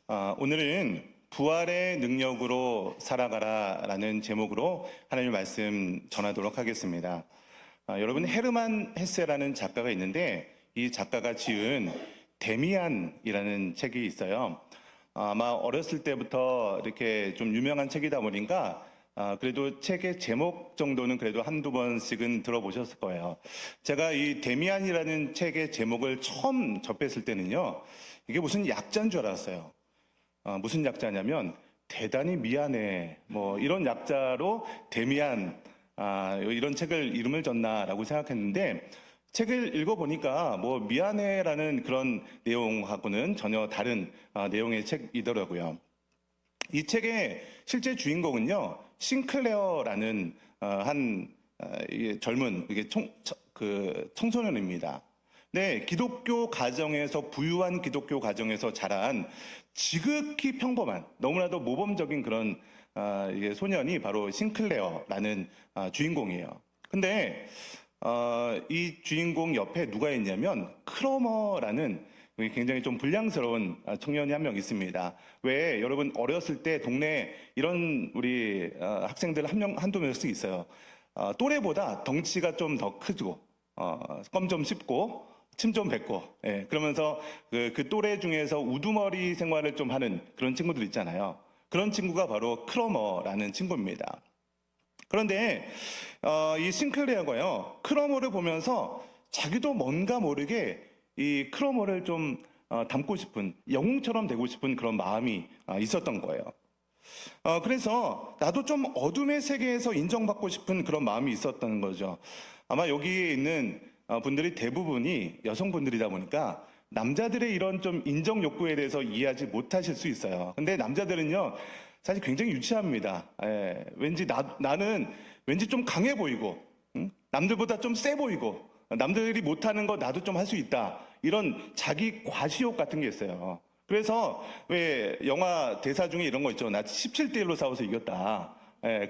오늘은 부활의 능력으로 살아가라라는 제목으로 하나님의 말씀 전하도록 하겠습니다. 여러분 헤르만 헤세라는 작가가 있는데 이 작가가 지은 데미안이라는 책이 있어요. 아마 어렸을 때부터 이렇게 좀 유명한 책이다 보니까 그래도 책의 제목 정도는 그래도 한두 번씩은 들어보셨을 거예요. 제가 이 데미안이라는 책의 제목을 처음 접했을 때는요, 이게 무슨 약자인 줄 알았어요. 무슨 약자냐면 대단히 미안해 뭐 이런 약자로 데미안 이런 책을 이름을 줬나라고 생각했는데 책을 읽어보니까 뭐 미안해라는 그런 내용하고는 전혀 다른 내용의 책이더라고요. 이 책의 실제 주인공은요, 싱클레어라는 한 젊은 청소년입니다. 네, 기독교 가정에서 부유한 기독교 가정에서 자란 지극히 평범한 너무나도 모범적인 그런 소년이 바로 싱클레어라는 주인공이에요. 근데 이 주인공 옆에 누가 있냐면 크로머라는 굉장히 좀 불량스러운 청년이 한 명 있습니다. 왜 여러분 어렸을 때 동네에 이런 우리 학생들 한두 명씩 있어요. 또래보다 덩치가 좀 더 크고 껌 좀 씹고 침 좀 뱉고, 그러면서 그 또래 중에서 우두머리 생활을 좀 하는 그런 친구들 있잖아요. 그런 친구가 바로 크로머라는 친구입니다. 그런데 이 싱클레어가요, 크로머를 보면서 자기도 뭔가 모르게 이 크로머를 좀 닮고 싶은, 영웅처럼 되고 싶은 그런 마음이 있었던 거예요. 그래서 나도 좀 어둠의 세계에서 인정받고 싶은 그런 마음이 있었던 거죠. 아마 여기에 있는 분들이 대부분이 여성분들이다 보니까 남자들의 이런 좀 인정 욕구에 대해서 이해하지 못하실 수 있어요. 근데 남자들은요, 사실 굉장히 유치합니다. 왠지 나는 왠지 좀 강해 보이고, 남들보다 좀 세 보이고, 남들이 못하는 거 나도 좀 할 수 있다. 이런 자기 과시욕 같은 게 있어요. 그래서 왜 영화 대사 중에 이런 거 있죠. 나 17대 1로 싸워서 이겼다.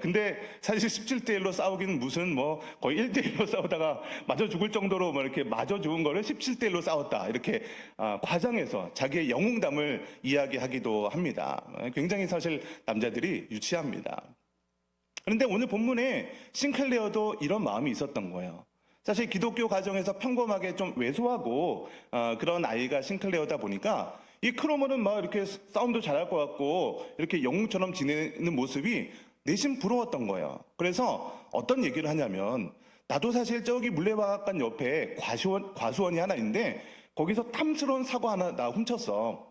근데 사실 17대 1로 싸우기는 무슨 뭐 거의 1대 1로 싸우다가 맞아 죽을 정도로 뭐 이렇게 맞아 죽은 거를 17대 1로 싸웠다. 이렇게 과장해서 자기의 영웅담을 이야기하기도 합니다. 굉장히 사실 남자들이 유치합니다. 그런데 오늘 본문에 싱클레어도 이런 마음이 있었던 거예요. 사실 기독교 가정에서 평범하게 좀 왜소하고 그런 아이가 싱클레어다 보니까 이 크로머는 막 이렇게 싸움도 잘할 것 같고 이렇게 영웅처럼 지내는 모습이 내심 부러웠던 거예요. 그래서 어떤 얘기를 하냐면 나도 사실 저기 물레방앗간 옆에 과수원이 하나 있는데 거기서 탐스러운 사과 하나 나 훔쳤어.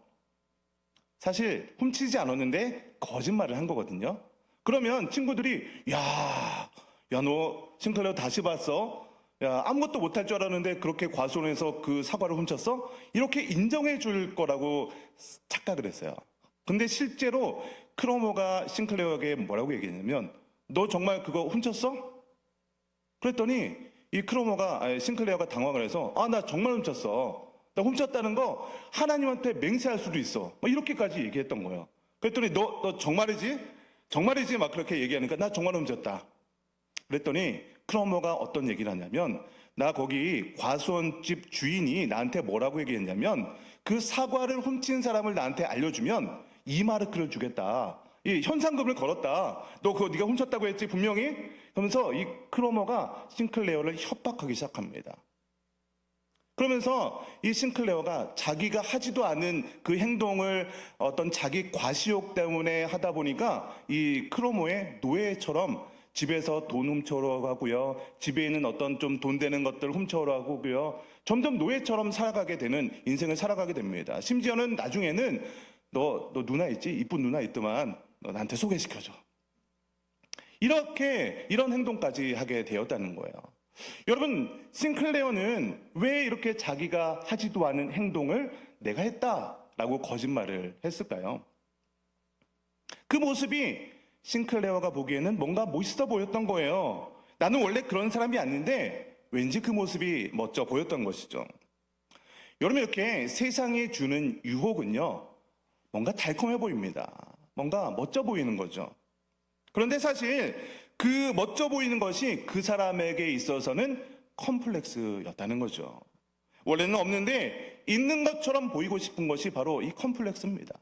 사실 훔치지 않았는데 거짓말을 한 거거든요. 그러면 친구들이 야 너 싱클레어 다시 봤어? 야, 아무것도 못할 줄 알았는데 그렇게 과수원에서 그 사과를 훔쳤어? 이렇게 인정해 줄 거라고 착각을 했어요. 근데 실제로 크로머가 싱클레어에게 뭐라고 얘기했냐면 너 정말 그거 훔쳤어? 그랬더니 이 싱클레어가 당황을 해서 나 정말 훔쳤어. 나 훔쳤다는 거 하나님한테 맹세할 수도 있어. 이렇게까지 얘기했던 거예요. 그랬더니 너 정말이지? 정말이지? 막 그렇게 얘기하니까 나 정말 훔쳤다. 그랬더니 크로머가 어떤 얘기를 하냐면 나 거기 과수원집 주인이 나한테 뭐라고 얘기했냐면 그 사과를 훔친 사람을 나한테 알려주면 2마르크를 주겠다. 이 현상금을 걸었다. 너 그거 네가 훔쳤다고 했지 분명히? 그러면서 이 크로머가 싱클레어를 협박하기 시작합니다. 그러면서 이 싱클레어가 자기가 하지도 않은 그 행동을 어떤 자기 과시욕 때문에 하다 보니까 이 크로머의 노예처럼 집에서 돈 훔쳐오러 가고요. 집에 있는 어떤 좀 돈 되는 것들 훔쳐오러 가고요. 점점 노예처럼 살아가게 되는 인생을 살아가게 됩니다. 심지어는 나중에는 너 누나 있지? 이쁜 누나 있더만 너 나한테 소개시켜줘. 이런 행동까지 하게 되었다는 거예요. 여러분, 싱클레어는 왜 이렇게 자기가 하지도 않은 행동을 내가 했다라고 거짓말을 했을까요? 그 모습이 싱클레어가 보기에는 뭔가 멋있어 보였던 거예요. 나는 원래 그런 사람이 아닌데 왠지 그 모습이 멋져 보였던 것이죠. 여러분, 이렇게 세상이 주는 유혹은요, 뭔가 달콤해 보입니다. 뭔가 멋져 보이는 거죠. 그런데 사실 그 멋져 보이는 것이 그 사람에게 있어서는 컴플렉스였다는 거죠. 원래는 없는데 있는 것처럼 보이고 싶은 것이 바로 이 컴플렉스입니다.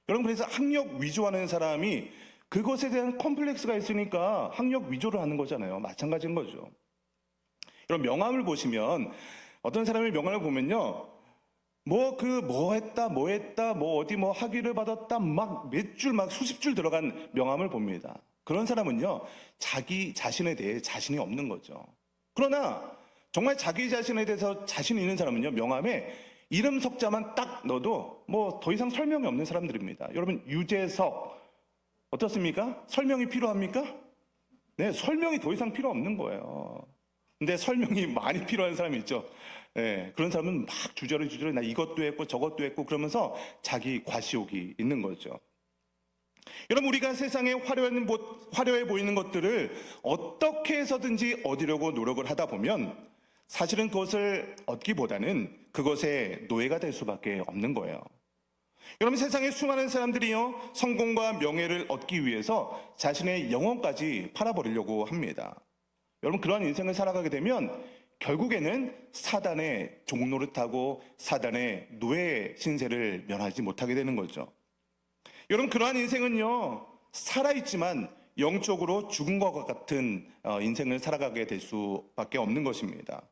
여러분, 그래서 학력 위조하는 사람이 그것에 대한 컴플렉스가 있으니까 학력 위조를 하는 거잖아요. 마찬가지인 거죠. 여러분, 명함을 보시면 어떤 사람의 명함을 보면요, 뭐 했다, 뭐 어디 뭐 학위를 받았다, 막 몇 줄, 막 수십 줄 들어간 명함을 봅니다. 그런 사람은요, 자기 자신에 대해 자신이 없는 거죠. 그러나 정말 자기 자신에 대해서 자신 있는 사람은요, 명함에 이름 석자만 딱 넣어도 뭐 더 이상 설명이 없는 사람들입니다. 여러분, 유재석 어떻습니까? 설명이 필요합니까? 네, 설명이 더 이상 필요 없는 거예요. 근데 설명이 많이 필요한 사람이 있죠. 네, 그런 사람은 막 주저리 나 이것도 했고 저것도 했고 그러면서 자기 과시욕이 있는 거죠. 여러분, 우리가 세상에 화려해 보이는 것들을 어떻게 해서든지 얻으려고 노력을 하다 보면 사실은 그것을 얻기보다는 그것의 노예가 될 수밖에 없는 거예요. 여러분, 세상에 수많은 사람들이요, 성공과 명예를 얻기 위해서 자신의 영혼까지 팔아버리려고 합니다. 여러분, 그러한 인생을 살아가게 되면 결국에는 사단의 종노릇하고 사단의 노예 신세를 면하지 못하게 되는 거죠. 여러분, 그러한 인생은요, 살아있지만 영적으로 죽은 것 같은 인생을 살아가게 될 수밖에 없는 것입니다.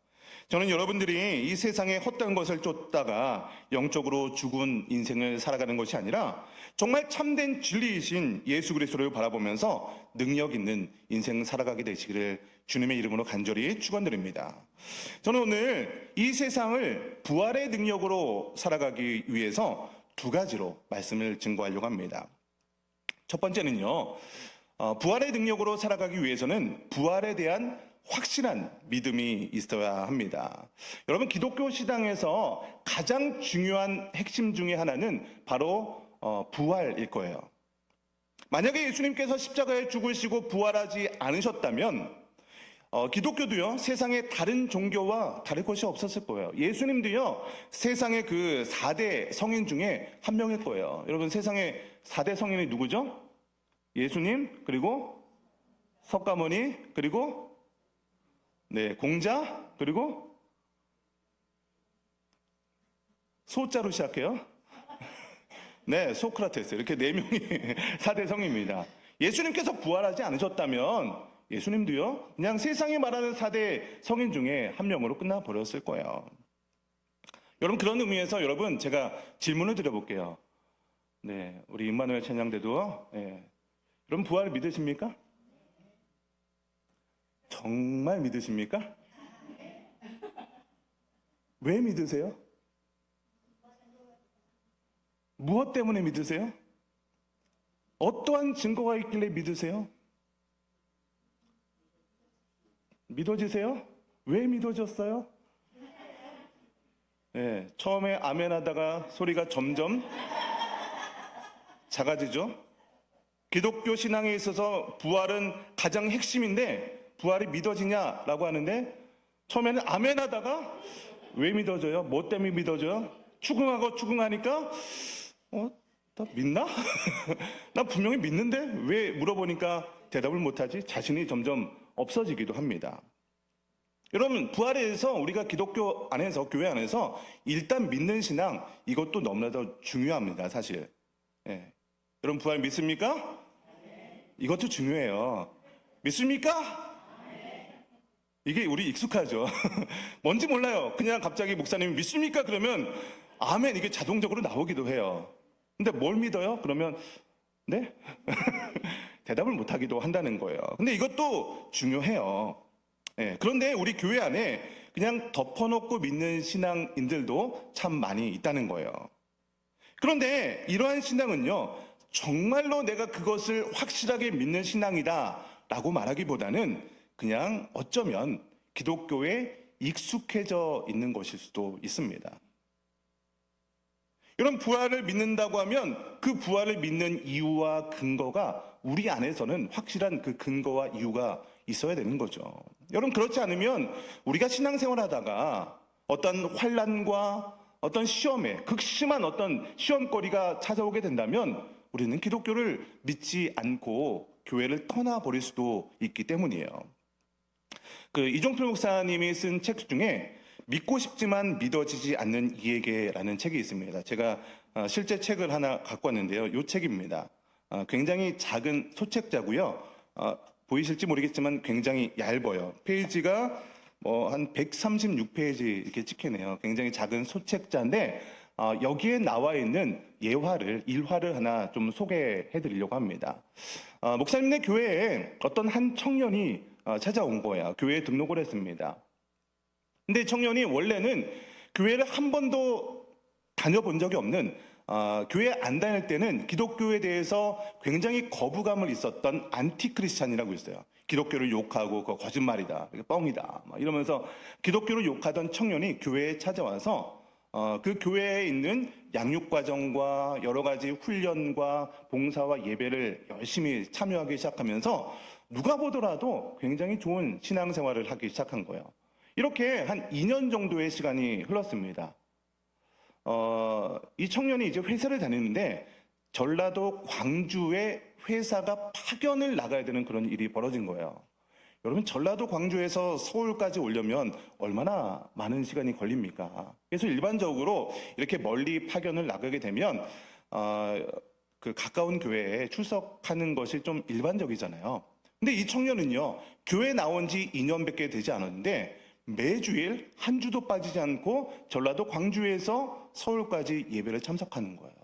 저는 여러분들이 이 세상의 헛된 것을 쫓다가 영적으로 죽은 인생을 살아가는 것이 아니라 정말 참된 진리이신 예수 그리스도를 바라보면서 능력 있는 인생 살아가게 되시기를 주님의 이름으로 간절히 축원드립니다. 저는 오늘 이 세상을 부활의 능력으로 살아가기 위해서 두 가지로 말씀을 증거하려고 합니다. 첫 번째는요, 부활의 능력으로 살아가기 위해서는 부활에 대한 확실한 믿음이 있어야 합니다. 여러분, 기독교 신앙에서 가장 중요한 핵심 중에 하나는 바로 부활일 거예요. 만약에 예수님께서 십자가에 죽으시고 부활하지 않으셨다면 기독교도요, 세상의 다른 종교와 다를 것이 없었을 거예요. 예수님도요, 세상의 그 4대 성인 중에 한 명일 거예요. 여러분, 세상의 4대 성인이 누구죠? 예수님, 그리고 석가모니, 그리고 공자, 그리고 소자로 시작해요. 네, 소크라테스. 이렇게 4명이 4대 성입니다. 예수님께서 부활하지 않으셨다면 예수님도요, 그냥 세상이 말하는 4대 성인 중에 한 명으로 끝나버렸을 거예요. 여러분, 그런 의미에서 여러분, 제가 질문을 드려볼게요. 네, 우리 임마누엘 찬양대도, 여러분, 부활을 믿으십니까? 정말 믿으십니까? 왜 믿으세요? 무엇 때문에 믿으세요? 어떠한 증거가 있길래 믿으세요? 믿어지세요? 왜 믿어졌어요? 네, 처음에 아멘 하다가 소리가 점점 작아지죠? 기독교 신앙에 있어서 부활은 가장 핵심인데 부활이 믿어지냐라고 하는데 처음에는 아멘 하다가 왜 믿어져요? 뭐 때문에 믿어져요? 추궁하니까 나 믿나? 나 분명히 믿는데 왜 물어보니까 대답을 못하지? 자신이 점점 없어지기도 합니다. 여러분, 부활에 대해서 우리가 기독교 안에서, 교회 안에서 일단 믿는 신앙, 이것도 너무나도 중요합니다, 사실. 여러분, 부활 믿습니까? 이것도 중요해요. 믿습니까? 이게 우리 익숙하죠. 뭔지 몰라요. 그냥 갑자기 목사님이 믿습니까? 그러면 아멘, 이게 자동적으로 나오기도 해요. 근데 뭘 믿어요? 그러면 네? 대답을 못하기도 한다는 거예요. 근데 이것도 중요해요. 그런데 우리 교회 안에 그냥 덮어놓고 믿는 신앙인들도 참 많이 있다는 거예요. 그런데 이러한 신앙은요, 정말로 내가 그것을 확실하게 믿는 신앙이다 라고 말하기보다는 그냥 어쩌면 기독교에 익숙해져 있는 것일 수도 있습니다. 여러분, 부활을 믿는다고 하면 그 부활을 믿는 이유와 근거가 우리 안에서는 확실한 그 근거와 이유가 있어야 되는 거죠. 여러분, 그렇지 않으면 우리가 신앙생활 하다가 어떤 환난과 어떤 시험에, 극심한 어떤 시험거리가 찾아오게 된다면 우리는 기독교를 믿지 않고 교회를 떠나버릴 수도 있기 때문이에요. 이종필 목사님이 쓴 책 중에 믿고 싶지만 믿어지지 않는 이에게라는 책이 있습니다. 제가 실제 책을 하나 갖고 왔는데요. 이 책입니다. 굉장히 작은 소책자고요. 보이실지 모르겠지만 굉장히 얇아요. 페이지가 뭐 한 136페이지 이렇게 찍히네요. 굉장히 작은 소책자인데 여기에 나와 있는 일화를 하나 좀 소개해 드리려고 합니다. 목사님네 교회에 어떤 한 청년이 찾아온 거예요. 교회에 등록을 했습니다. 근데 청년이 원래는 교회를 한 번도 다녀본 적이 없는 교회 안 다닐 때는 기독교에 대해서 굉장히 거부감을 있었던 안티크리스찬이라고 있어요. 기독교를 욕하고 그거 거짓말이다, 뻥이다 막 이러면서 기독교를 욕하던 청년이 교회에 찾아와서 그 교회에 있는 양육과정과 여러 가지 훈련과 봉사와 예배를 열심히 참여하기 시작하면서 누가 보더라도 굉장히 좋은 신앙생활을 하기 시작한 거예요. 이렇게 한 2년 정도의 시간이 흘렀습니다. 이 청년이 이제 회사를 다니는데 전라도 광주에 회사가 파견을 나가야 되는 그런 일이 벌어진 거예요. 여러분, 전라도 광주에서 서울까지 오려면 얼마나 많은 시간이 걸립니까? 그래서 일반적으로 이렇게 멀리 파견을 나가게 되면 그 가까운 교회에 출석하는 것이 좀 일반적이잖아요. 근데 이 청년은요, 교회 나온 지 2년밖에 되지 않았는데 매주일 한 주도 빠지지 않고 전라도 광주에서 서울까지 예배를 참석하는 거예요.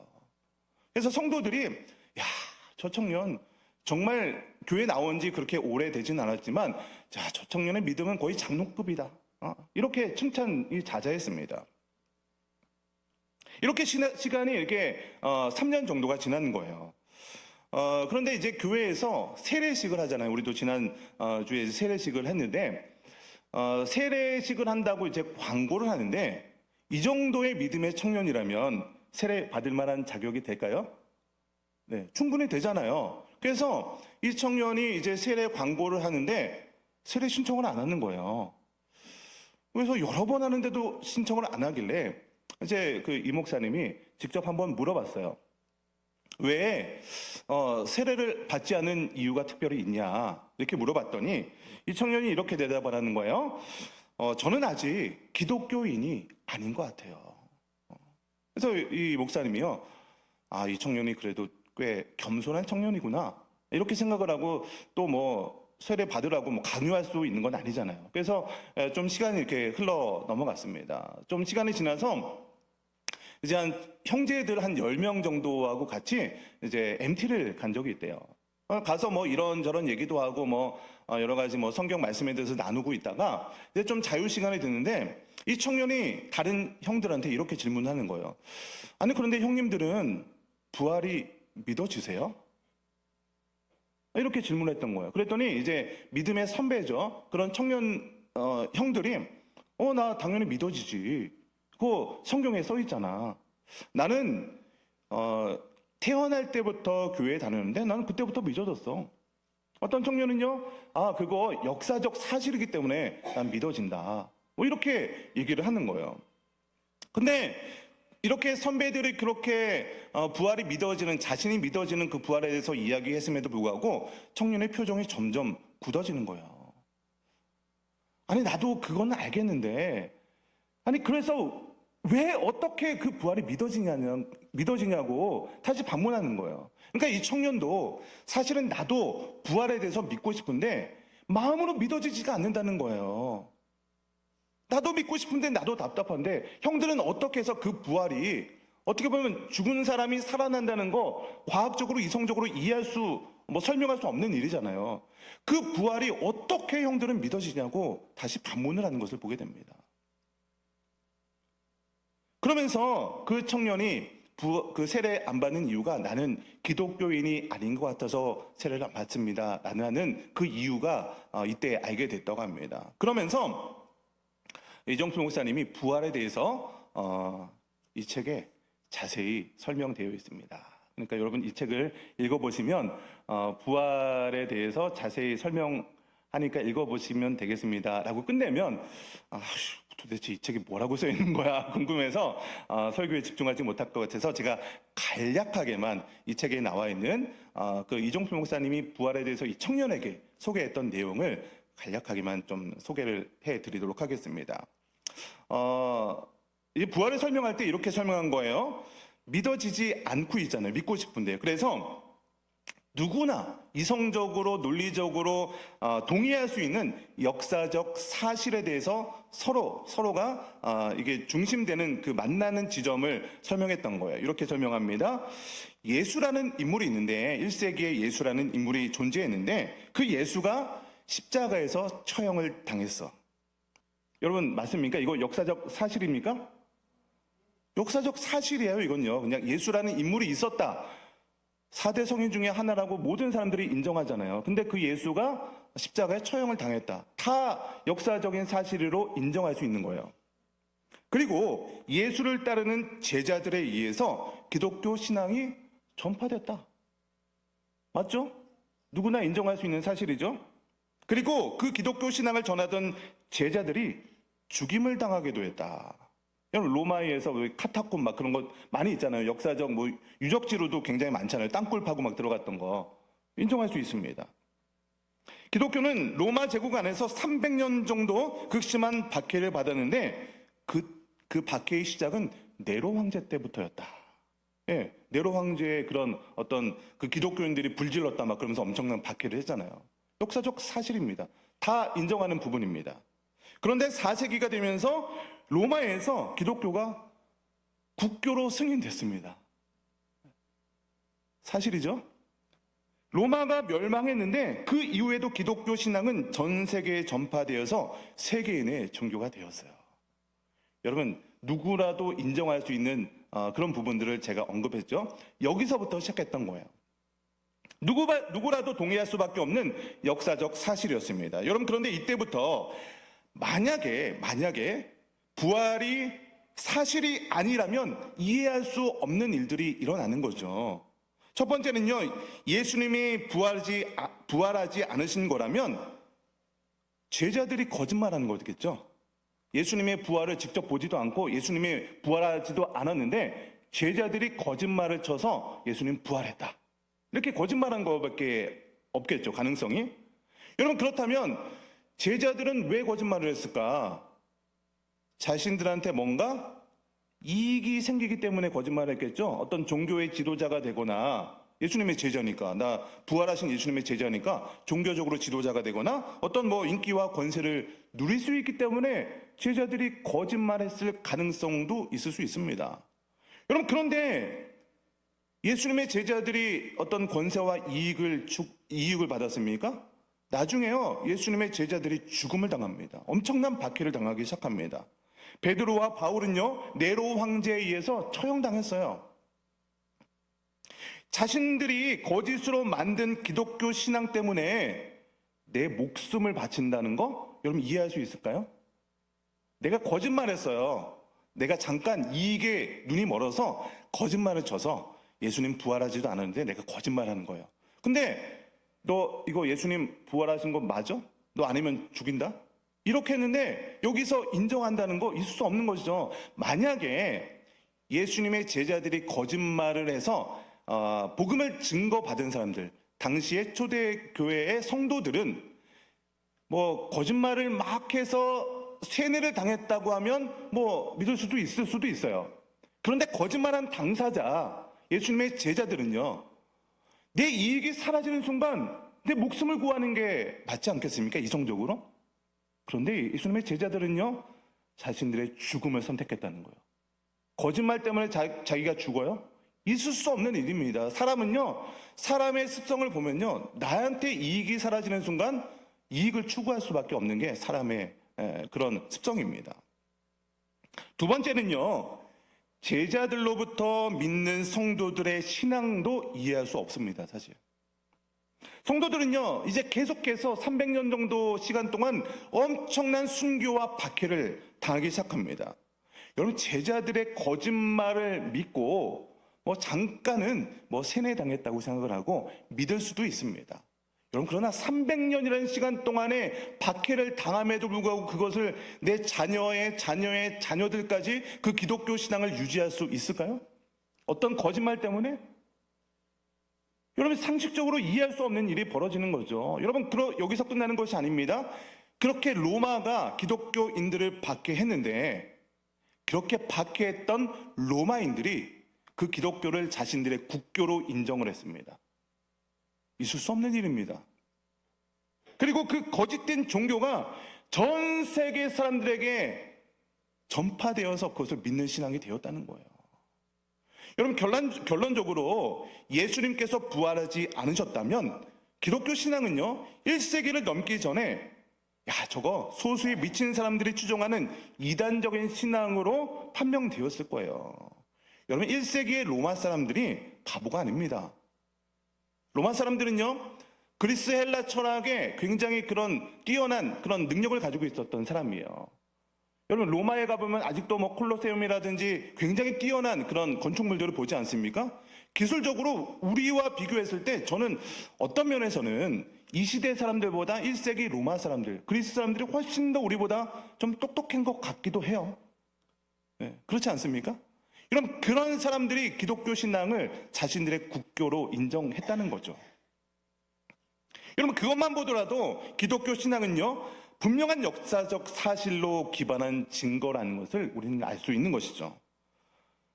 그래서 성도들이 야, 저 청년 정말 교회 나온 지 그렇게 오래되진 않았지만 자, 저 청년의 믿음은 거의 장로급이다. 이렇게 칭찬이 자자했습니다. 이렇게 시간이 이렇게 3년 정도가 지난 거예요. 그런데 이제 교회에서 세례식을 하잖아요. 우리도 지난 주에 세례식을 했는데 세례식을 한다고 이제 광고를 하는데 이 정도의 믿음의 청년이라면 세례 받을 만한 자격이 될까요? 네, 충분히 되잖아요. 그래서 이 청년이 이제 세례 광고를 하는데 세례 신청을 안 하는 거예요. 그래서 여러 번 하는데도 신청을 안 하길래 이제 그 이 목사님이 직접 한번 물어봤어요. 왜 세례를 받지 않은 이유가 특별히 있냐 이렇게 물어봤더니 이 청년이 이렇게 대답을 하는 거예요. 저는 아직 기독교인이 아닌 것 같아요. 그래서 이 목사님이요, 이 청년이 그래도 꽤 겸손한 청년이구나 이렇게 생각을 하고 또 뭐 세례 받으라고 뭐 강요할 수 있는 건 아니잖아요. 그래서 좀 시간이 이렇게 흘러 넘어갔습니다. 좀 시간이 지나서 이제 한 형제들 한 10명 정도하고 같이 이제 MT를 간 적이 있대요. 가서 뭐 이런저런 얘기도 하고 뭐 여러 가지 뭐 성경 말씀에 대해서 나누고 있다가 이제 좀 자유 시간이 됐는데 이 청년이 다른 형들한테 이렇게 질문하는 거예요. 아니, 그런데 형님들은 부활이 믿어지세요? 이렇게 질문했던 거예요. 그랬더니 이제 믿음의 선배죠. 그런 청년 형들이 나 당연히 믿어지지. 그거 성경에 써 있잖아. 나는 태어날 때부터 교회에 다녔는데 나는 그때부터 믿어졌어. 어떤 청년은요, 그거 역사적 사실이기 때문에 난 믿어진다. 뭐 이렇게 얘기를 하는 거예요. 근데 이렇게 선배들이 그렇게 부활이 믿어지는, 자신이 믿어지는 그 부활에 대해서 이야기했음에도 불구하고 청년의 표정이 점점 굳어지는 거예요. 아니, 나도 그건 알겠는데, 아니, 그래서 왜 어떻게 그 부활이 믿어지냐고 다시 반문하는 거예요. 그러니까 이 청년도 사실은 나도 부활에 대해서 믿고 싶은데 마음으로 믿어지지가 않는다는 거예요. 나도 믿고 싶은데 나도 답답한데 형들은 어떻게 해서 그 부활이 어떻게 보면 죽은 사람이 살아난다는 거 과학적으로 이성적으로 이해할 수 설명할 수 없는 일이잖아요. 그 부활이 어떻게 형들은 믿어지냐고 다시 반문을 하는 것을 보게 됩니다. 그러면서 그 청년이 그 세례 안 받는 이유가 나는 기독교인이 아닌 것 같아서 세례를 안 받습니다 라는 그 이유가 이때 알게 됐다고 합니다. 그러면서 이정표 목사님이 부활에 대해서 이 책에 자세히 설명되어 있습니다. 그러니까 여러분 이 책을 읽어보시면 부활에 대해서 자세히 설명하니까 읽어보시면 되겠습니다 라고 끝내면 도대체 이 책이 뭐라고 써 있는 거야 궁금해서 설교에 집중하지 못할 것 같아서 제가 간략하게만 이 책에 나와 있는 그 이종필 목사님이 부활에 대해서 이 청년에게 소개했던 내용을 간략하게만 좀 소개를 해드리도록 하겠습니다. 이 부활을 설명할 때 이렇게 설명한 거예요. 믿어지지 않고 있잖아요. 믿고 싶은데. 그래서 누구나 이성적으로 논리적으로 동의할 수 있는 역사적 사실에 대해서 서로가 이게 중심되는 그 만나는 지점을 설명했던 거예요. 이렇게 설명합니다. 예수라는 인물이 있는데 1세기에 예수라는 인물이 존재했는데 그 예수가 십자가에서 처형을 당했어. 여러분 맞습니까? 이거 역사적 사실입니까? 역사적 사실이에요. 이건요. 그냥 예수라는 인물이 있었다. 4대 성인 중에 하나라고 모든 사람들이 인정하잖아요. 근데 그 예수가 십자가에 처형을 당했다. 다 역사적인 사실로 인정할 수 있는 거예요. 그리고 예수를 따르는 제자들에 의해서 기독교 신앙이 전파됐다. 맞죠? 누구나 인정할 수 있는 사실이죠. 그리고 그 기독교 신앙을 전하던 제자들이 죽임을 당하기도 했다. 여러분 로마에서 카타콤 막 그런 거 많이 있잖아요. 역사적 뭐 유적지로도 굉장히 많잖아요. 땅굴 파고 막 들어갔던 거 인정할 수 있습니다. 기독교는 로마 제국 안에서 300년 정도 극심한 박해를 받았는데 그 박해의 시작은 네로 황제 때부터였다. 예, 네로 황제의 그런 어떤 그 기독교인들이 불질렀다 막 그러면서 엄청난 박해를 했잖아요. 역사적 사실입니다. 다 인정하는 부분입니다. 그런데 4세기가 되면서 로마에서 기독교가 국교로 승인됐습니다. 사실이죠? 로마가 멸망했는데 그 이후에도 기독교 신앙은 전 세계에 전파되어서 세계인의 종교가 되었어요. 여러분 누구라도 인정할 수 있는 그런 부분들을 제가 언급했죠. 여기서부터 시작했던 거예요. 누구라도 동의할 수밖에 없는 역사적 사실이었습니다. 여러분 그런데 이때부터 만약에 부활이 사실이 아니라면 이해할 수 없는 일들이 일어나는 거죠. 첫 번째는요, 예수님이 부활하지 않으신 거라면 제자들이 거짓말하는 거겠죠. 예수님의 부활을 직접 보지도 않고 예수님이 부활하지도 않았는데 제자들이 거짓말을 쳐서 예수님 부활했다. 이렇게 거짓말한 거밖에 없겠죠, 가능성이. 여러분 그렇다면 제자들은 왜 거짓말을 했을까? 자신들한테 뭔가 이익이 생기기 때문에 거짓말을 했겠죠. 어떤 종교의 지도자가 되거나 예수님의 제자니까, 나 부활하신 예수님의 제자니까 종교적으로 지도자가 되거나 어떤 뭐 인기와 권세를 누릴 수 있기 때문에 제자들이 거짓말했을 가능성도 있을 수 있습니다. 여러분 그런데 예수님의 제자들이 어떤 권세와 이익을 받았습니까? 나중에요, 예수님의 제자들이 죽음을 당합니다. 엄청난 박해를 당하기 시작합니다. 베드로와 바울은요, 네로 황제에 의해서 처형당했어요. 자신들이 거짓으로 만든 기독교 신앙 때문에 내 목숨을 바친다는 거 여러분 이해할 수 있을까요? 내가 거짓말했어요. 내가 잠깐 이익에 눈이 멀어서 거짓말을 쳐서 예수님 부활하지도 않았는데 내가 거짓말하는 거예요. 근데 너 이거 예수님 부활하신 거 맞아? 너 아니면 죽인다? 이렇게 했는데 여기서 인정한다는 거 있을 수 없는 것이죠. 만약에 예수님의 제자들이 거짓말을 해서 복음을 증거받은 사람들, 당시의 초대교회의 성도들은 뭐 거짓말을 막 해서 세뇌를 당했다고 하면 뭐 믿을 수도 있을 수도 있어요. 그런데 거짓말한 당사자, 예수님의 제자들은요, 내 이익이 사라지는 순간 내 목숨을 구하는 게 맞지 않겠습니까? 이성적으로. 그런데 예수님의 제자들은요, 자신들의 죽음을 선택했다는 거예요. 거짓말 때문에 자기가 죽어요? 있을 수 없는 일입니다. 사람은요, 사람의 습성을 보면요, 나한테 이익이 사라지는 순간 이익을 추구할 수밖에 없는 게 사람의 그런 습성입니다. 두 번째는요, 제자들로부터 믿는 성도들의 신앙도 이해할 수 없습니다, 사실. 성도들은요, 이제 계속해서 300년 정도 시간 동안 엄청난 순교와 박해를 당하기 시작합니다. 여러분, 제자들의 거짓말을 믿고 잠깐은 세뇌당했다고 생각을 하고 믿을 수도 있습니다. 여러분, 그러나 300년이라는 시간 동안에 박해를 당함에도 불구하고 그것을 내 자녀의 자녀들까지 그 기독교 신앙을 유지할 수 있을까요? 어떤 거짓말 때문에? 여러분, 상식적으로 이해할 수 없는 일이 벌어지는 거죠. 여러분, 여기서 끝나는 것이 아닙니다. 그렇게 로마가 기독교인들을 박해했는데, 그렇게 박해했던 로마인들이 그 기독교를 자신들의 국교로 인정을 했습니다. 있을 수 없는 일입니다. 그리고 그 거짓된 종교가 전 세계 사람들에게 전파되어서 그것을 믿는 신앙이 되었다는 거예요. 여러분, 결론적으로 예수님께서 부활하지 않으셨다면 기독교 신앙은요, 1세기를 넘기 전에 저거 소수의 미친 사람들이 추종하는 이단적인 신앙으로 판명되었을 거예요. 여러분, 1세기의 로마 사람들이 바보가 아닙니다. 로마 사람들은요, 그리스 헬라 철학에 굉장히 그런 뛰어난 그런 능력을 가지고 있었던 사람이에요. 여러분, 로마에 가보면 아직도 콜로세움이라든지 굉장히 뛰어난 그런 건축물들을 보지 않습니까? 기술적으로 우리와 비교했을 때 저는 어떤 면에서는 이 시대 사람들보다 1세기 로마 사람들, 그리스 사람들이 훨씬 더 우리보다 좀 똑똑한 것 같기도 해요. 네, 그렇지 않습니까? 여러분, 그런 사람들이 기독교 신앙을 자신들의 국교로 인정했다는 거죠. 여러분, 그것만 보더라도 기독교 신앙은요, 분명한 역사적 사실로 기반한 증거라는 것을 우리는 알 수 있는 것이죠.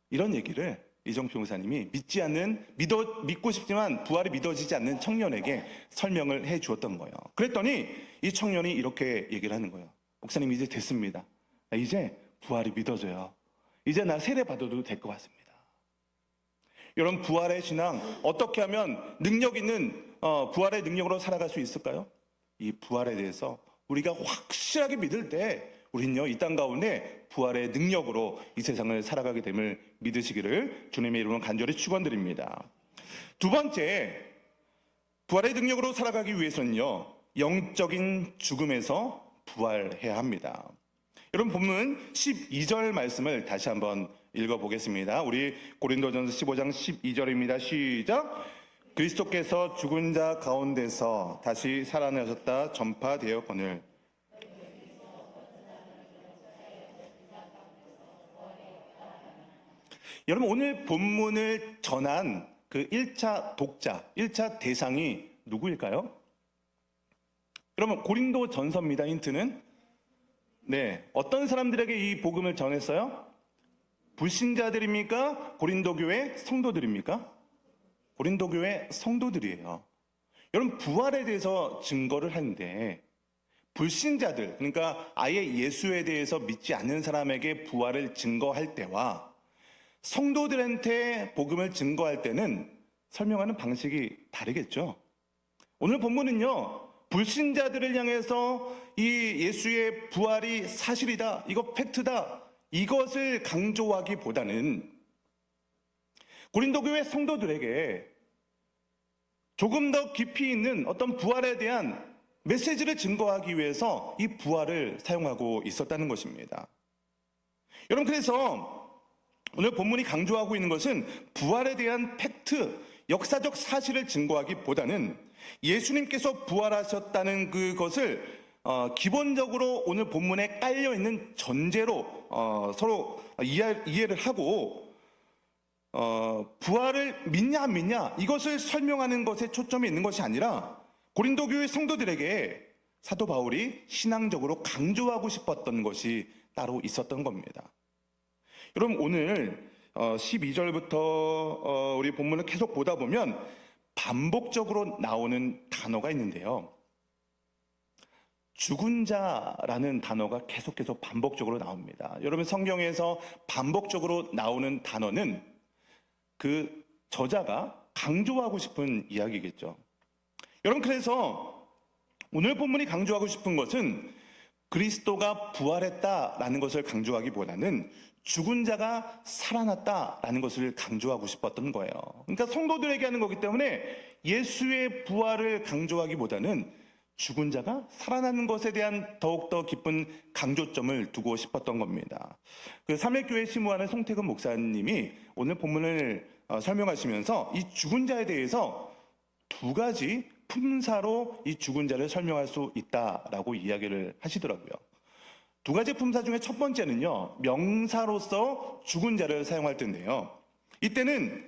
이런 얘기를 이정표 목사님이 믿고 싶지만 부활이 믿어지지 않는 청년에게 설명을 해 주었던 거예요. 그랬더니 이 청년이 이렇게 얘기를 하는 거예요. 목사님, 이제 됐습니다. 이제 부활이 믿어져요. 이제 나 세례 받아도 될 것 같습니다. 여러분, 부활의 신앙 어떻게 하면 능력 있는 부활의 능력으로 살아갈 수 있을까요? 이 부활에 대해서 우리가 확실하게 믿을 때 우리는요, 이 땅 가운데 부활의 능력으로 이 세상을 살아가게 됨을 믿으시기를 주님의 이름으로 간절히 축원드립니다. 두 번째, 부활의 능력으로 살아가기 위해서는요, 영적인 죽음에서 부활해야 합니다. 여러분, 본문 12절 말씀을 다시 한번 읽어보겠습니다. 우리 고린도전서 15장 12절입니다. 시작! 그리스도께서 죽은 자 가운데서 다시 살아나셨다 전파되었거늘. 여러분, 오늘 본문을 전한 그 1차 독자, 1차 대상이 누구일까요? 여러분, 고린도 전서입니다. 힌트는 네, 어떤 사람들에게 이 복음을 전했어요? 불신자들입니까? 고린도 교회 성도들입니까? 고린도 교회 성도들이에요. 여러분, 부활에 대해서 증거를 하는데 불신자들, 그러니까 아예 예수에 대해서 믿지 않는 사람에게 부활을 증거할 때와 성도들한테 복음을 증거할 때는 설명하는 방식이 다르겠죠. 오늘 본문은요, 불신자들을 향해서 이 예수의 부활이 사실이다, 이거 팩트다, 이것을 강조하기보다는 고린도 교회 성도들에게 조금 더 깊이 있는 어떤 부활에 대한 메시지를 증거하기 위해서 이 부활을 사용하고 있었다는 것입니다. 여러분, 그래서 오늘 본문이 강조하고 있는 것은 부활에 대한 팩트, 역사적 사실을 증거하기보다는 예수님께서 부활하셨다는 그것을 기본적으로 오늘 본문에 깔려있는 전제로 서로 이해를 하고 부활을 믿냐 안 믿냐 이것을 설명하는 것에 초점이 있는 것이 아니라 고린도 교회 성도들에게 사도 바울이 신앙적으로 강조하고 싶었던 것이 따로 있었던 겁니다. 여러분, 오늘 12절부터 우리 본문을 계속 보다 보면 반복적으로 나오는 단어가 있는데요, 죽은 자라는 단어가 계속해서 반복적으로 나옵니다. 여러분, 성경에서 반복적으로 나오는 단어는 그 저자가 강조하고 싶은 이야기겠죠. 여러분, 그래서 오늘 본문이 강조하고 싶은 것은 그리스도가 부활했다라는 것을 강조하기보다는 죽은 자가 살아났다라는 것을 강조하고 싶었던 거예요. 그러니까 성도들에게 하는 거기 때문에 예수의 부활을 강조하기보다는 죽은 자가 살아나는 것에 대한 더욱더 깊은 강조점을 두고 싶었던 겁니다. 그 삼일교회 심우하는 송태근 목사님이 오늘 본문을 설명하시면서 이 죽은 자에 대해서 두 가지 품사로 이 죽은 자를 설명할 수 있다라고 이야기를 하시더라고요. 두 가지 품사 중에 첫 번째는요, 명사로서 죽은 자를 사용할 텐데요, 이때는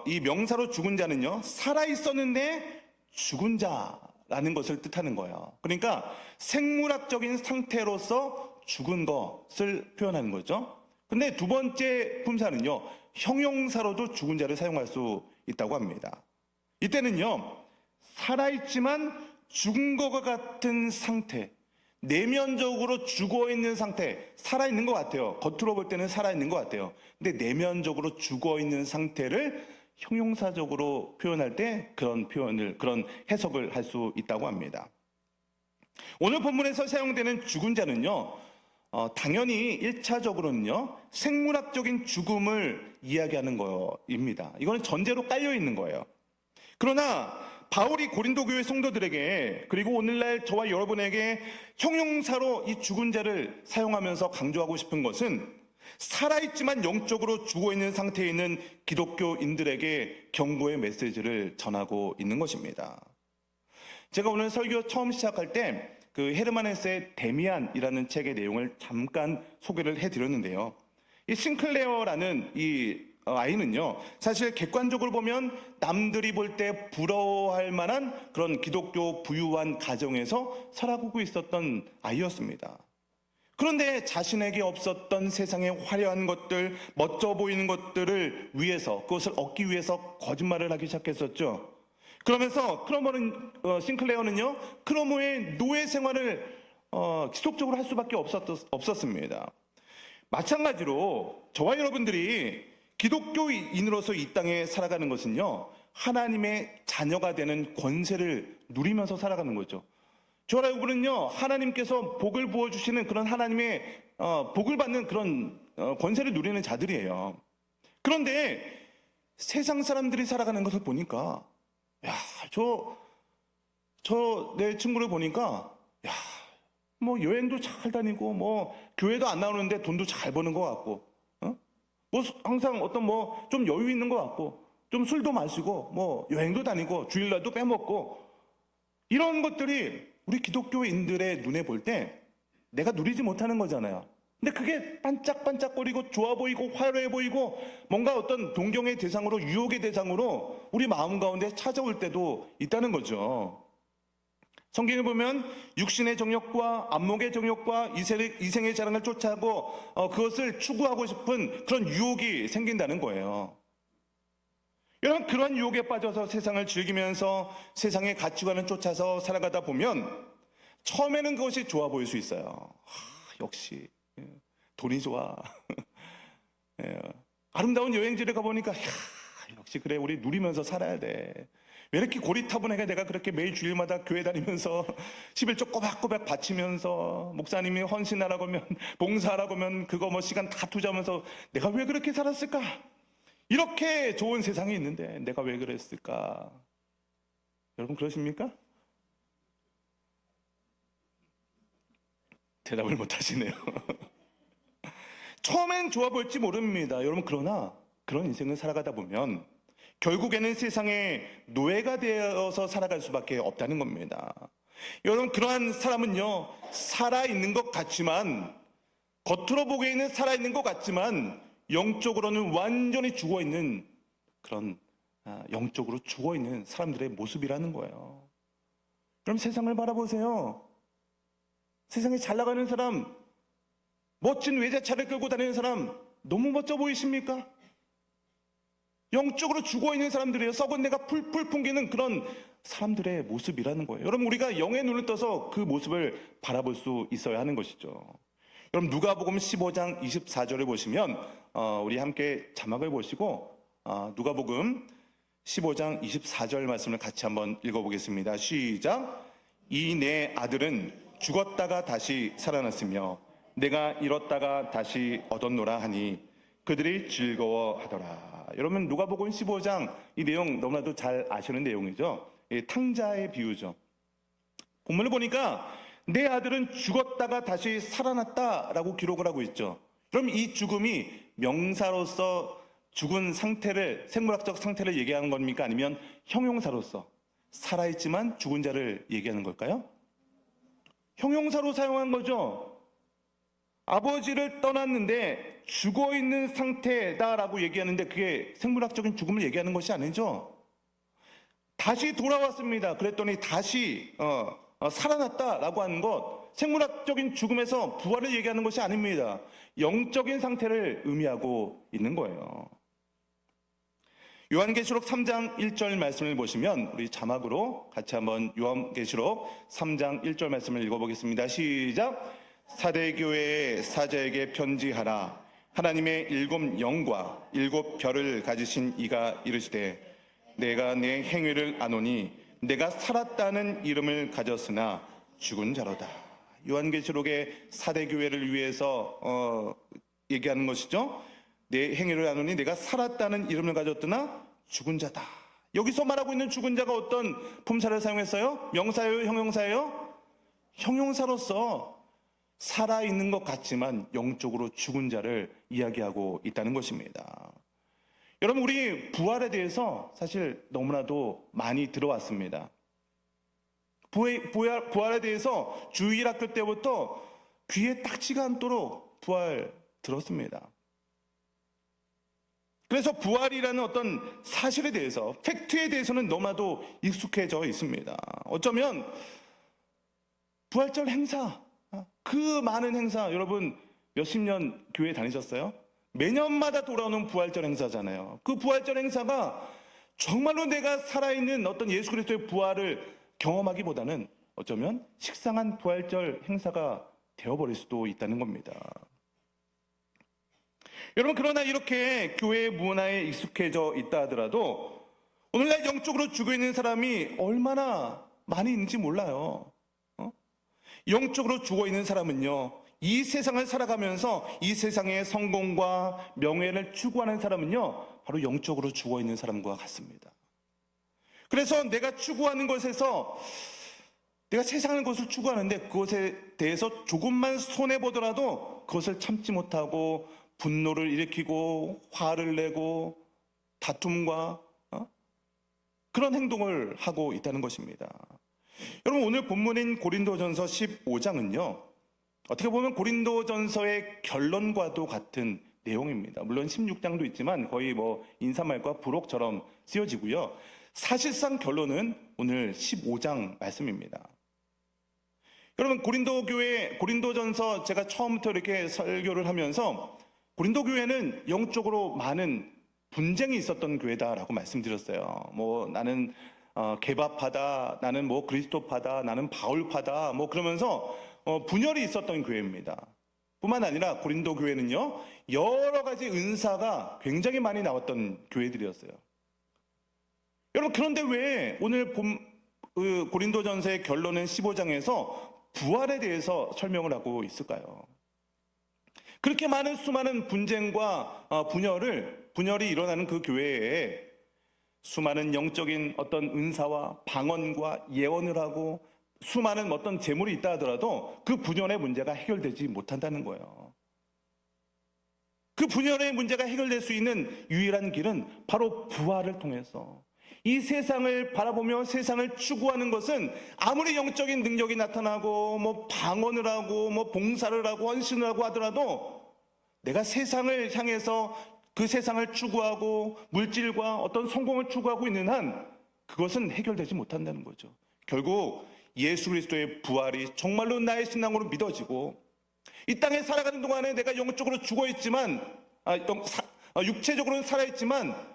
이 명사로 죽은 자는요, 살아있었는데 죽은 자라는 것을 뜻하는 거예요. 그러니까 생물학적인 상태로서 죽은 것을 표현하는 거죠. 근데 두 번째 품사는요, 형용사로도 죽은 자를 사용할 수 있다고 합니다. 이때는요, 살아있지만 죽은 것과 같은 상태, 내면적으로 죽어있는 상태, 살아있는 것 같아요. 겉으로 볼 때는 살아있는 것 같아요. 근데 내면적으로 죽어있는 상태를 형용사적으로 표현할 때 그런 해석을 할 수 있다고 합니다. 오늘 본문에서 사용되는 죽은 자는요, 당연히 1차적으로는요, 생물학적인 죽음을 이야기하는 거입니다. 이거는 전제로 깔려 있는 거예요. 그러나 바울이 고린도 교회 성도들에게, 그리고 오늘날 저와 여러분에게 형용사로 이 죽은 자를 사용하면서 강조하고 싶은 것은 살아있지만 영적으로 죽어있는 상태에 있는 기독교인들에게 경고의 메시지를 전하고 있는 것입니다. 제가 오늘 설교 처음 시작할 때 그 헤르만 헤세의 데미안이라는 책의 내용을 잠깐 소개를 해드렸는데요. 이 싱클레어라는 이 아이는요, 사실 객관적으로 보면 남들이 볼 때 부러워할 만한 그런 기독교 부유한 가정에서 살아가고 있었던 아이였습니다. 그런데 자신에게 없었던 세상의 화려한 것들, 멋져 보이는 것들을 위해서, 그것을 얻기 위해서 거짓말을 하기 시작했었죠. 그러면서 싱클레어는요, 크로모의 노예 생활을 지속적으로 할 수밖에 없었습니다. 마찬가지로 저와 여러분들이 기독교인으로서 이 땅에 살아가는 것은요, 하나님의 자녀가 되는 권세를 누리면서 살아가는 거죠. 저와 여러분은요, 하나님께서 복을 부어주시는 그런 하나님의 복을 받는 그런 권세를 누리는 자들이에요. 그런데 세상 사람들이 살아가는 것을 보니까, 야, 내 친구를 보니까, 야, 뭐 여행도 잘 다니고, 뭐 교회도 안 나오는데 돈도 잘 버는 것 같고, 뭐 항상 어떤 뭐 좀 여유 있는 것 같고, 좀 술도 마시고, 뭐 여행도 다니고, 주일날도 빼먹고, 이런 것들이 우리 기독교인들의 눈에 볼 때 내가 누리지 못하는 거잖아요. 근데 그게 반짝반짝거리고 좋아 보이고 화려해 보이고 뭔가 어떤 동경의 대상으로, 유혹의 대상으로 우리 마음 가운데 찾아올 때도 있다는 거죠. 성경을 보면 육신의 정욕과 안목의 정욕과 이생의 자랑을 쫓아하고 그것을 추구하고 싶은 그런 유혹이 생긴다는 거예요. 여러분, 그런 유혹에 빠져서 세상을 즐기면서 세상의 가치관을 쫓아서 살아가다 보면 처음에는 그것이 좋아 보일 수 있어요. 역시 돈이 좋아. 아름다운 여행지를 가보니까 역시 그래, 우리 누리면서 살아야 돼. 왜 이렇게 고리타분하게 내가 그렇게 매일 주일마다 교회 다니면서 11조 꼬박꼬박 바치면서 목사님이 헌신하라고 하면, 봉사하라고 하면 그거 뭐 시간 다 투자하면서 내가 왜 그렇게 살았을까? 이렇게 좋은 세상이 있는데 내가 왜 그랬을까? 여러분 그러십니까? 대답을 못 하시네요. 처음엔 좋아 보일지 모릅니다. 여러분, 그러나 그런 인생을 살아가다 보면 결국에는 세상의 노예가 되어서 살아갈 수밖에 없다는 겁니다. 여러분, 그러한 사람은요, 살아있는 것 같지만, 겉으로 보기에는 살아있는 것 같지만 영적으로는 완전히 죽어있는 그런 영적으로 죽어있는 사람들의 모습이라는 거예요. 그럼 세상을 바라보세요. 세상에 잘 나가는 사람, 멋진 외제차를 끌고 다니는 사람 너무 멋져 보이십니까? 영적으로 죽어있는 사람들이에요. 썩은 내가 풀풀 풍기는 그런 사람들의 모습이라는 거예요. 여러분, 우리가 영의 눈을 떠서 그 모습을 바라볼 수 있어야 하는 것이죠. 여러분, 누가복음 15장 24절을 보시면 우리 함께 자막을 보시고 누가복음 15장 24절 말씀을 같이 한번 읽어보겠습니다. 시작. 이 내 아들은 죽었다가 다시 살아났으며 내가 잃었다가 다시 얻었노라 하니 그들이 즐거워하더라. 여러분, 누가복음 15장 이 내용 너무나도 잘 아시는 내용이죠. 탕자의 비유죠. 본문을 보니까 내 아들은 죽었다가 다시 살아났다라고 기록을 하고 있죠. 그럼 이 죽음이 명사로서 죽은 상태를, 생물학적 상태를 얘기하는 겁니까? 아니면 형용사로서 살아있지만 죽은 자를 얘기하는 걸까요? 형용사로 사용한 거죠. 아버지를 떠났는데 죽어있는 상태다라고 얘기하는데 그게 생물학적인 죽음을 얘기하는 것이 아니죠. 다시 돌아왔습니다. 그랬더니 다시 살아났다라고 하는 것, 생물학적인 죽음에서 부활을 얘기하는 것이 아닙니다. 영적인 상태를 의미하고 있는 거예요. 요한계시록 3장 1절 말씀을 보시면 우리 자막으로 같이 한번 요한계시록 3장 1절 말씀을 읽어보겠습니다. 시작. 사대교회의 사자에게 편지하라. 하나님의 7 영과 7 별을 가지신 이가 이르시되 내가 내 행위를 아노니 내가 살았다는 이름을 가졌으나 죽은 자로다. 요한계시록의 사대교회를 위해서 얘기하는 것이죠. 내 행위를 아노니 내가 살았다는 이름을 가졌으나 죽은 자다. 여기서 말하고 있는 죽은 자가 어떤 품사를 사용했어요? 명사예요? 형용사예요? 형용사로서 살아있는 것 같지만 영적으로 죽은 자를 이야기하고 있다는 것입니다. 여러분, 우리 부활에 대해서 사실 너무나도 많이 들어왔습니다. 부활에 대해서 주일학교 때부터 귀에 딱지가 않도록 부활 들었습니다. 그래서 부활이라는 어떤 사실에 대해서, 팩트에 대해서는 너무나도 익숙해져 있습니다. 어쩌면 부활절 행사, 그 많은 행사, 여러분 몇십 년 교회 다니셨어요? 매년마다 돌아오는 부활절 행사잖아요. 그 부활절 행사가 정말로 내가 살아있는 어떤 예수 그리스도의 부활을 경험하기보다는 어쩌면 식상한 부활절 행사가 되어버릴 수도 있다는 겁니다. 여러분, 그러나 이렇게 교회 문화에 익숙해져 있다 하더라도 오늘날 영적으로 죽어 있는 사람이 얼마나 많이 있는지 몰라요. 영적으로 죽어 있는 사람은요, 이 세상을 살아가면서 이 세상의 성공과 명예를 추구하는 사람은요, 바로 영적으로 죽어 있는 사람과 같습니다. 그래서 내가 추구하는 것에서, 내가 세상의 것을 추구하는데 그것에 대해서 조금만 손해보더라도 그것을 참지 못하고 분노를 일으키고 화를 내고 다툼과 그런 행동을 하고 있다는 것입니다. 여러분, 오늘 본문인 고린도전서 15장은요 어떻게 보면 고린도전서의 결론과도 같은 내용입니다. 물론 16장도 있지만 거의 뭐 인사말과 부록처럼 쓰여지고요. 사실상 결론은 오늘 15장 말씀입니다. 여러분, 고린도전서 제가 처음부터 이렇게 설교를 하면서 고린도 교회는 영적으로 많은 분쟁이 있었던 교회다라고 말씀드렸어요. 뭐 나는 개바파다, 나는 뭐 그리스도파다, 나는 바울파다, 뭐 그러면서 분열이 있었던 교회입니다. 뿐만 아니라 고린도 교회는요 여러 가지 은사가 굉장히 많이 나왔던 교회들이었어요. 여러분, 그런데 왜 오늘 고린도전서의 결론은 15장에서 부활에 대해서 설명을 하고 있을까요? 그렇게 많은 수많은 분쟁과 분열이 일어나는 그 교회에 수많은 영적인 어떤 은사와 방언과 예언을 하고 수많은 어떤 재물이 있다 하더라도 그 분열의 문제가 해결되지 못한다는 거예요. 그 분열의 문제가 해결될 수 있는 유일한 길은 바로 부활을 통해서, 이 세상을 바라보며 세상을 추구하는 것은 아무리 영적인 능력이 나타나고 뭐 방언을 하고 뭐 봉사를 하고 헌신을 하고 하더라도 내가 세상을 향해서 그 세상을 추구하고 물질과 어떤 성공을 추구하고 있는 한 그것은 해결되지 못한다는 거죠. 결국 예수 그리스도의 부활이 정말로 나의 신앙으로 믿어지고 이 땅에 살아가는 동안에 내가 영적으로 죽어 있지만 육체적으로는 살아있지만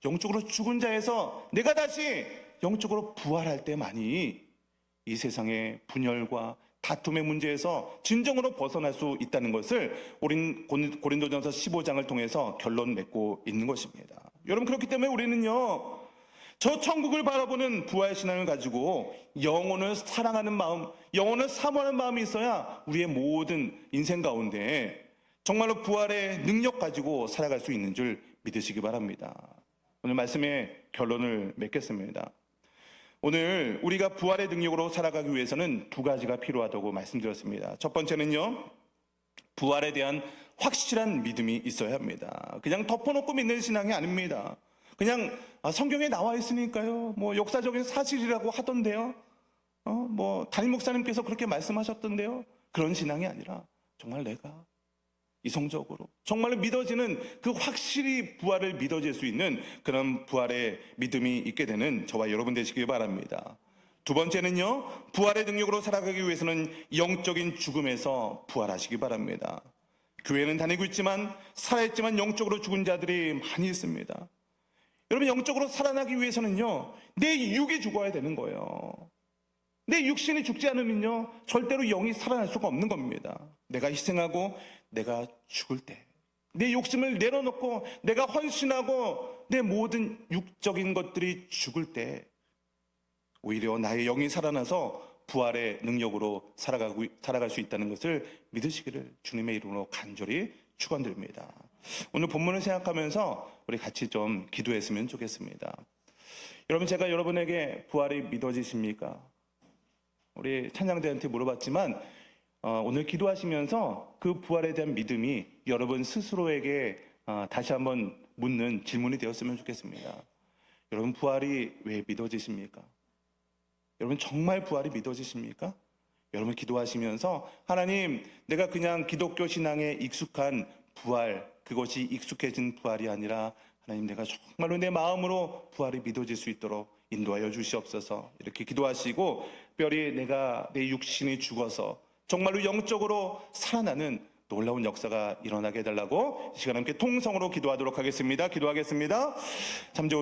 영적으로 죽은 자에서 내가 다시 영적으로 부활할 때만이 이 세상의 분열과 다툼의 문제에서 진정으로 벗어날 수 있다는 것을 고린도전서 15장을 통해서 결론 맺고 있는 것입니다. 여러분, 그렇기 때문에 우리는요 저 천국을 바라보는 부활 신앙을 가지고 영혼을 사랑하는 마음, 영혼을 사모하는 마음이 있어야 우리의 모든 인생 가운데 정말로 부활의 능력 가지고 살아갈 수 있는 줄 믿으시기 바랍니다. 오늘 말씀의 결론을 맺겠습니다. 오늘 우리가 부활의 능력으로 살아가기 위해서는 2가지가 필요하다고 말씀드렸습니다. 첫 번째는요, 부활에 대한 확실한 믿음이 있어야 합니다. 그냥 덮어놓고 믿는 신앙이 아닙니다. 그냥 성경에 나와 있으니까요, 뭐 역사적인 사실이라고 하던데요, 뭐 담임 목사님께서 그렇게 말씀하셨던데요, 그런 신앙이 아니라 정말 내가 이성적으로 정말로 믿어지는, 그 확실히 부활을 믿어질 수 있는 그런 부활의 믿음이 있게 되는 저와 여러분 되시길 바랍니다. 두 번째는요, 부활의 능력으로 살아가기 위해서는 영적인 죽음에서 부활하시기 바랍니다. 교회는 다니고 있지만 살아있지만 영적으로 죽은 자들이 많이 있습니다. 여러분, 영적으로 살아나기 위해서는요, 내 육이 죽어야 되는 거예요. 내 육신이 죽지 않으면요, 절대로 영이 살아날 수가 없는 겁니다. 내가 희생하고 내가 죽을 때, 내 욕심을 내려놓고 내가 헌신하고 내 모든 육적인 것들이 죽을 때, 오히려 나의 영이 살아나서 부활의 능력으로 살아갈 수 있다는 것을 믿으시기를 주님의 이름으로 간절히 축원드립니다. 오늘 본문을 생각하면서 우리 같이 좀 기도했으면 좋겠습니다. 여러분, 제가 여러분에게 부활이 믿어지십니까? 우리 찬양대한테 물어봤지만 오늘 기도하시면서 그 부활에 대한 믿음이 여러분 스스로에게 다시 한번 묻는 질문이 되었으면 좋겠습니다. 여러분, 부활이 왜 믿어지십니까? 여러분, 정말 부활이 믿어지십니까? 여러분, 기도하시면서 하나님, 내가 그냥 기독교 신앙에 익숙한 부활, 그것이 익숙해진 부활이 아니라 하나님, 내가 정말로 내 마음으로 부활이 믿어질 수 있도록 인도하여 주시옵소서. 이렇게 기도하시고 특별히 내가 내 육신이 죽어서 정말로 영적으로 살아나는 놀라운 역사가 일어나게 해달라고 이 시간 함께 통성으로 기도하도록 하겠습니다. 기도하겠습니다. 참 좋으신